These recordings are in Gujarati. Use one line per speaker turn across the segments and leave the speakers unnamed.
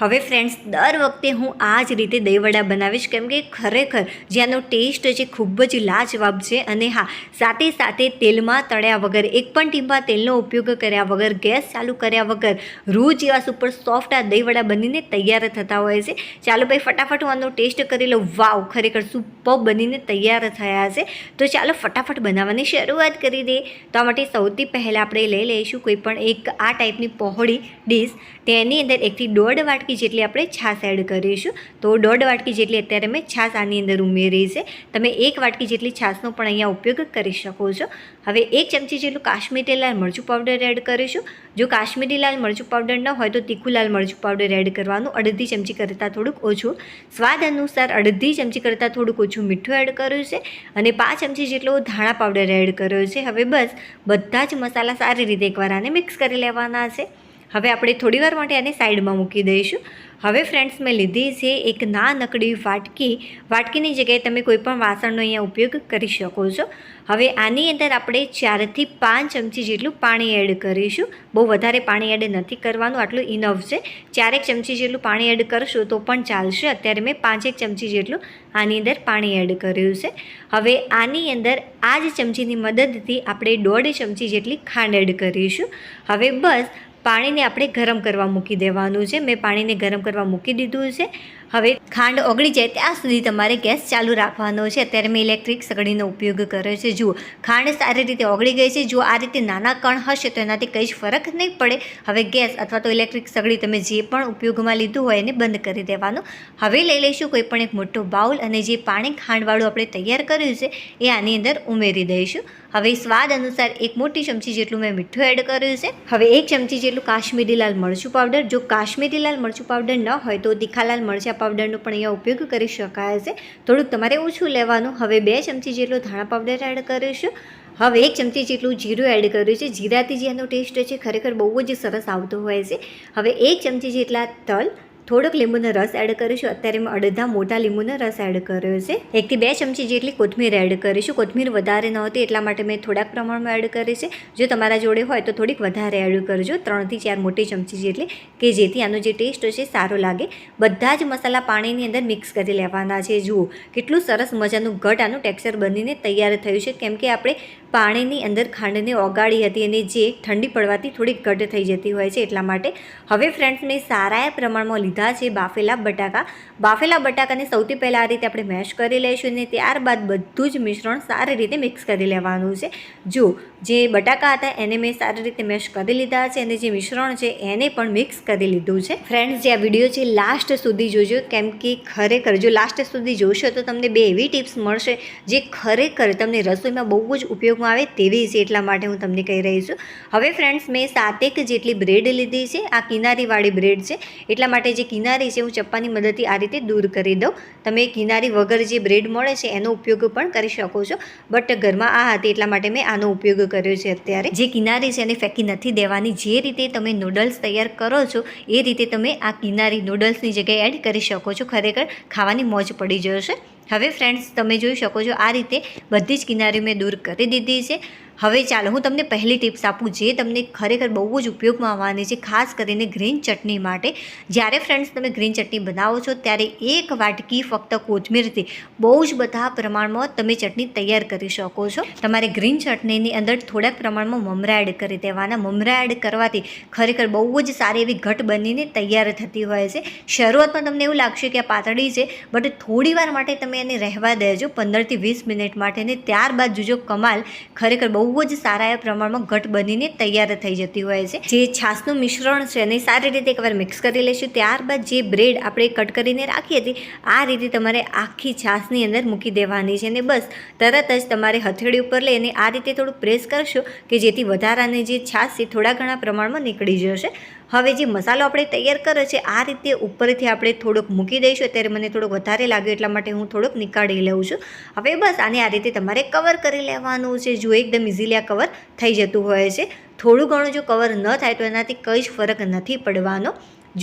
હવે ફ્રેન્ડ્સ, દર વખતે હું આ જ રીતે દહીંવડા બનાવીશ, કેમ કે ખરેખર જેનો ટેસ્ટ છે ખૂબ જ લાજવાબ છે. અને હા, સાથે સાથે તેલમાં તળ્યા વગર, એક પણ ટીમ્પા તેલનો ઉપયોગ કર્યા વગર, ગેસ ચાલુ કર્યા વગર રૂ જેવા સુપર સોફ્ટ આ દહીંવડા બનીને તૈયાર થતા હોય છે. ચાલો ભાઈ, ફટાફટ હું આનો ટેસ્ટ કરી લઉં. વાવ, ખરેખર સુપર બનીને તૈયાર થયા છે. તો ચાલો ફટાફટ બનાવવાની શરૂઆત કરી દઈએ. તો આ માટે સૌથી પહેલાં આપણે લઈ લઈશું કોઈ પણ એક આ ટાઈપની પહોળી ડીશ. તેની અંદર 1 થી 1.5 વાટકી જેટલી આપણે છાશ એડ કરીશું. તો 1.5 વાટકી જેટલી અત્યારે મેં છાશ આની અંદર ઉમેરી છે. તમે 1 વાટકી જેટલી છાશનો પણ અહીંયા ઉપયોગ કરી શકો છો. હવે 1 ચમચી જેટલું કાશ્મીરી લાલ મરચું પાવડર એડ કરીશું. જો કાશ્મીરી લાલ મરચું પાવડર ન હોય તો તીખું લાલ મરચું પાવડર એડ કરવાનું. 1/2 ચમચી કરતાં થોડુંક ઓછું. સ્વાદ અનુસાર 1/2 ચમચી કરતાં થોડુંક ઓછું મીઠું એડ કર્યું છે. અને 5 ચમચી જેટલો ધાણા પાવડર એડ કર્યો છે. હવે બસ બધા જ મસાલા સારી રીતે એકવાર આને મિક્સ કરી લેવાના છે. હવે આપણે થોડીવાર માટે આને સાઈડમાં મૂકી દઈશું. હવે ફ્રેન્ડ્સ, મેં લીધી છે એક નાનકડી વાટકી. વાટકીની જગ્યાએ તમે કોઈપણ વાસણનો અહીંયા ઉપયોગ કરી શકો છો. હવે આની અંદર આપણે 4 થી 5 ચમચી જેટલું પાણી એડ કરીશું. બહુ વધારે પાણી એડ નથી કરવાનું, આટલું ઇનફ છે. 4 ચમચી જેટલું પાણી એડ કરશો તો પણ ચાલશે. અત્યારે મેં 5 ચમચી જેટલું આની અંદર પાણી એડ કર્યું છે. હવે આની અંદર આ જ ચમચીની મદદથી આપણે 1.5 ચમચી જેટલી ખાંડ એડ કરીશું. હવે બસ પાણીને આપણે ગરમ કરવા મૂકી દેવાનું છે. મેં પાણીને ગરમ કરવા મૂકી દીધું છે. હવે ખાંડ ઓગળી જાય ત્યાં સુધી તમારે ગેસ ચાલુ રાખવાનો છે. અત્યારે મેં ઇલેક્ટ્રિક સગડીનો ઉપયોગ કર્યો છે. જુઓ, ખાંડ સારી રીતે ઓગળી ગઈ છે. જો આ રીતે નાના કણ હશે તો એનાથી કંઈ જ ફરક નહીં પડે. હવે ગેસ અથવા તો ઇલેક્ટ્રિક સગડી તમે જે પણ ઉપયોગમાં લીધું હોય એને બંધ કરી દેવાનું. હવે લઈ લઈશું કોઈ પણ એક મોટો બાઉલ અને જે પાણી ખાંડવાળું આપણે તૈયાર કર્યું છે એ આની અંદર ઉમેરી દઈશું. હવે સ્વાદ અનુસાર 1 મોટી ચમચી જેટલું મેં મીઠું એડ કર્યું છે. હવે 1 ચમચી જેટલું કાશ્મીરી લાલ મરચું પાવડર. જો કાશ્મીરી લાલ મરચું પાવડર ન હોય તો તીખા લાલ મરચાં પાવડરનો પણ અહીંયા ઉપયોગ કરી શકાય છે. થોડુંક તમારે ઓછું લેવાનું. હવે 2 ચમચી જેટલો ધાણા પાવડર એડ કરીશું. હવે 1 ચમચી જેટલું જીરું એડ કર્યું છે. જીરાથી જે એનો ટેસ્ટ છે ખરેખર બહુ જ સરસ આવતો હોય છે. હવે 1 ચમચી જેટલા તલ, થોડોક લીંબુનો રસ એડ કરીશું. અત્યારે મેં અડધા મોટા લીંબુનો રસ એડ કર્યો છે. 1 થી 2 ચમચી જેટલી કોથમીર એડ કરીશું. કોથમીર વધારે નહોતી એટલા માટે મેં થોડાક પ્રમાણમાં એડ કરી છે. જો તમારા જોડે હોય તો થોડીક વધારે એડ કરજો. 3 થી 4 મોટી ચમચી જેટલી, કે જેથી આનો જે ટેસ્ટ છે સારો લાગે. બધા જ મસાલા પાણીની અંદર મિક્સ કરી લેવાના છે. જુઓ કેટલું સરસ મજાનું ઘટ આનું ટેક્સચર બનીને તૈયાર થયું છે, કેમ કે આપણે પાણીની અંદર ખાંડને ઓગાળી હતી અને જે ઠંડી પડવાથી થોડીક ઘટ થઈ જતી હોય છે એટલા માટે. હવે ફ્રેન્ડ્સ, મેં સારા પ્રમાણમાં લીધા છે બાફેલા બટાકા. બાફેલા બટાકાને સૌથી પહેલાં આ રીતે આપણે મેશ કરી લઈશું અને ત્યારબાદ બધું જ મિશ્રણ સારી રીતે મિક્સ કરી લેવાનું છે. જો જે બટાકા હતા એને મેં સારી રીતે મેશ કરી લીધા છે અને જે મિશ્રણ છે એને પણ મિક્સ કરી લીધું છે. ફ્રેન્ડ્સ, જે આ વિડીયો છે લાસ્ટ સુધી જોજો, કેમ કે ખરેખર જો લાસ્ટ સુધી જોશો તો તમને 2 એવી ટિપ્સ મળશે જે ખરેખર તમને રસોઈમાં બહુ જ ઉપયોગમાં આવે તેવી છે. એટલા માટે હું તમને કહી રહી છું. હવે ફ્રેન્ડ્સ, મેં 7 જેટલી બ્રેડ લીધી છે. આ કિનારીવાળી બ્રેડ છે એટલા માટે જે કિનારી છે હું ચપ્પાની મદદથી આ રીતે દૂર કરી દઉં. તમે કિનારી વગર જે બ્રેડ મળે છે એનો ઉપયોગ પણ કરી શકો છો, બટ ઘરમાં આ હતી એટલા માટે મેં આનો ઉપયોગ કર્યો છે. અત્યારે જે કિનારી છે એને ફેંકી નથી દેવાની. જે રીતે તમે નૂડલ્સ તૈયાર કરો છો એ રીતે તમે આ કિનારી નૂડલ્સની જગ્યાએ એડ કરી શકો છો. ખરેખર ખાવાની મોજ પડી જશે. હવે ફ્રેન્ડ્સ, તમે જોઈ શકો છો આ રીતે બધી જ કિનારી મેં દૂર કરી દીધી છે. હવે ચાલો હું તમને પહેલી ટિપ્સ આપું જે તમને ખરેખર બહુ જ ઉપયોગમાં આવવાની છે, ખાસ કરીને ગ્રીન ચટણી માટે. જ્યારે ફ્રેન્ડ્સ તમે ગ્રીન ચટણી બનાવો છો ત્યારે 1 વાટકી ફક્ત કોથમીરથી બહુ જ બધા પ્રમાણમાં તમે ચટણી તૈયાર કરી શકો છો. તમારે ગ્રીન ચટણીની અંદર થોડાક પ્રમાણમાં મમરા એડ કરી દેવાના. મમરા એડ કરવાથી ખરેખર બહુ જ સારી એવી ઘટ બનીને તૈયાર થતી હોય છે. શરૂઆતમાં તમને એવું લાગશે કે આ પાતળી છે, બટ થોડીવાર માટે તમે એને રહેવા દેજો, 15 થી 20 મિનિટ માટે, ને ત્યારબાદ જોજો કમાલ. ખરેખર બહુ જ સારા એવા પ્રમાણમાં ઘટ બનીને તૈયાર થઈ જતી હોય છે. જે છાશનું મિશ્રણ છે એને સારી રીતે એકવાર મિક્સ કરી લઈશું. ત્યારબાદ જે બ્રેડ આપણે કટ કરીને રાખી હતી આ રીતે તમારે આખી છાશની અંદર મૂકી દેવાની છે અને બસ તરત જ તમારે હથેળી ઉપર લઈ અને આ રીતે થોડું પ્રેસ કરશો કે જેથી વધારાની જે છાશ છે થોડા ઘણા પ્રમાણમાં નીકળી જશે. હવે જે મસાલો આપણે તૈયાર કર્યો છે આ રીતે ઉપરથી આપણે થોડોક મૂકી દઈશું. અત્યારે મને થોડોક વધારે લાગ્યો એટલા માટે હું થોડોક નીકાળી લઉં છું. હવે બસ આને આ રીતે તમારે કવર કરી લેવાનું છે. જો એકદમ ઇઝીલી આ કવર થઈ જતું હોય છે. થોડું ઘણું જો કવર ન થાય તો એનાથી કંઈ જ ફરક નથી પડવાનો.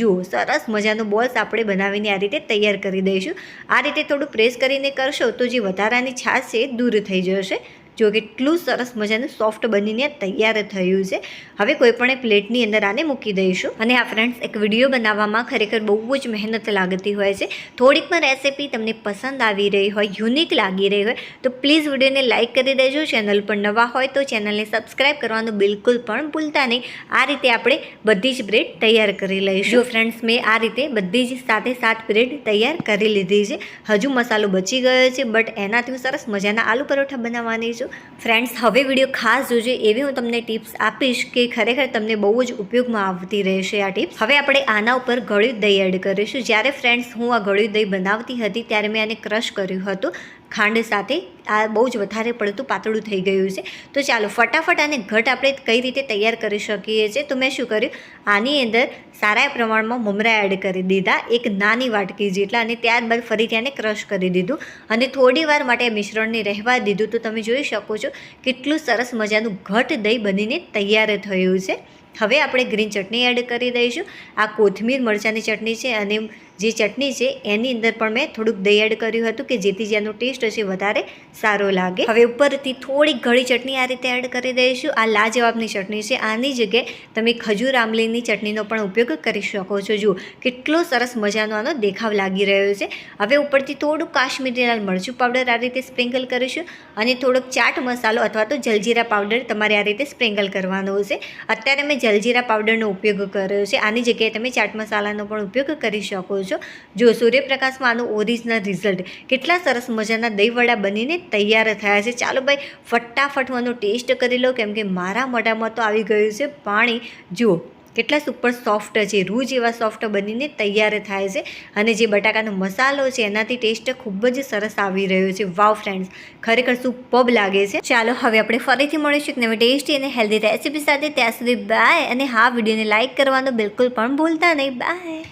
જુઓ સરસ મજાનો બોલ્સ આપણે બનાવીને આ રીતે તૈયાર કરી દઈશું. આ રીતે થોડું પ્રેસ કરીને કરશો તો જે વધારાની છાશ છે દૂર થઈ જશે. જો કેટલું સરસ મજાનું સોફ્ટ બનીને તૈયાર થયું છે. હવે કોઈ પણ એક પ્લેટની અંદર આને મૂકી દઈશું. અને આ ફ્રેન્ડ્સ, એક વિડીયો બનાવવામાં ખરેખર બહુ જ મહેનત લાગતી હોય છે. થોડીક પણ રેસીપી તમને પસંદ આવી રહી હોય, યુનિક લાગી રહી હોય તો પ્લીઝ વિડીયોને લાઇક કરી દેજો. ચેનલ પર નવા હોય તો ચેનલને સબસ્ક્રાઈબ કરવાનું બિલકુલ પણ ભૂલતા નહીં. આ રીતે આપણે બધી જ બ્રેડ તૈયાર કરી લઈશું. જો ફ્રેન્ડ્સ, મેં આ રીતે બધી જ 7 બ્રેડ તૈયાર કરી લીધી છે. હજુ મસાલો બચી ગયો છે, બટ એનાથી હું સરસ મજાના આલુ પરોઠા બનાવવાની છું. ફ્રેન્ડ્સ, હવે વિડીયો ખાસ જોજો, એવી હું તમને ટિપ્સ આપીશ કે ખરેખર તમને બહુ જ ઉપયોગમાં આવતી રહેશે આ ટિપ્સ. હવે આપણે આના ઉપર ગળ્યું દહીં એડ કરીશું. જ્યારે ફ્રેન્ડ્સ હું આ ગળ્યું દહીં બનાવતી હતી ત્યારે મેં આને ક્રશ કર્યું હતું ખાંડ સાથે. આ બહુ જ વધારે પડતું પાતળું થઈ ગયું છે. તો ચાલો ફટાફટ આને ઘટ આપણે કઈ રીતે તૈયાર કરી શકીએ છીએ. તો મેં શું કર્યું, આની અંદર સારા પ્રમાણમાં મમરા એડ કરી દીધા, એક નાની વાટકી જેટલા, અને ત્યારબાદ ફરીથી આને ક્રશ કરી દીધું અને થોડી વાર માટે મિશ્રણને રહેવા દીધું. તો તમે જોઈ શકો છો કેટલું સરસ મજાનું ઘટ દહીં બનીને તૈયાર થયું છે. હવે આપણે ગ્રીન ચટણી એડ કરી દઈશું. આ કોથમીર મરચાંની ચટણી છે, અને જે ચટણી છે એની અંદર પણ મેં થોડુંક દહીં એડ કર્યું હતું કે જેથી જેનો ટેસ્ટ હશે વધારે સારો લાગે. હવે ઉપરથી થોડીક ગળી ચટણી આ રીતે એડ કરી દઈશું. આ લાજવાબની ચટણી છે. આની જગ્યાએ તમે ખજૂર આમલીની ચટણીનો પણ ઉપયોગ કરી શકો છો. જુઓ કેટલો સરસ મજાનો આનો દેખાવ લાગી રહ્યો છે. હવે ઉપરથી થોડુંક કાશ્મીરી લાલ મરચું પાવડર આ રીતે સ્પ્રિંકલ કરીશું, અને થોડોક ચાટ મસાલો અથવા તો જલજીરા પાવડર તમારે આ રીતે સ્પ્રિંકલ કરવાનો છે. અત્યારે મેં જલજીરા પાવડરનો ઉપયોગ કર્યો છે. આની જગ્યાએ તમે ચાટ મસાલાનો પણ ઉપયોગ કરી શકો છો. જો સૂર્યપ્રકાશમાં આનું ઓરિજિનલ રિઝલ્ટ, કેટલા સરસ મજાના દહીંવડા બનીને તૈયાર થયા છે. ચાલો ભાઈ ફટાફટ હું આનો ટેસ્ટ કરી લો, કેમ કે મારા મોઢામાં તો આવી ગયું છે પાણી. જુઓ કેટલા સુપર સોફ્ટ છે, રૂ જેવા સોફ્ટ બનીને તૈયાર થાય છે. અને જે બટાકાનો મસાલો છે એનાથી ટેસ્ટ ખૂબ જ સરસ આવી રહ્યો છે. વાવ ફ્રેન્ડ્સ, ખરેખર સુપર્બ લાગે છે. ચાલો હવે આપણે ફરીથી મળીશું એક નવી ટેસ્ટી અને હેલ્ધી રેસીપી સાથે. ત્યાં સુધી બાય. અને હા, વિડીયોને લાઇક કરવાનું બિલકુલ પણ ભૂલતા નહીં. બાય.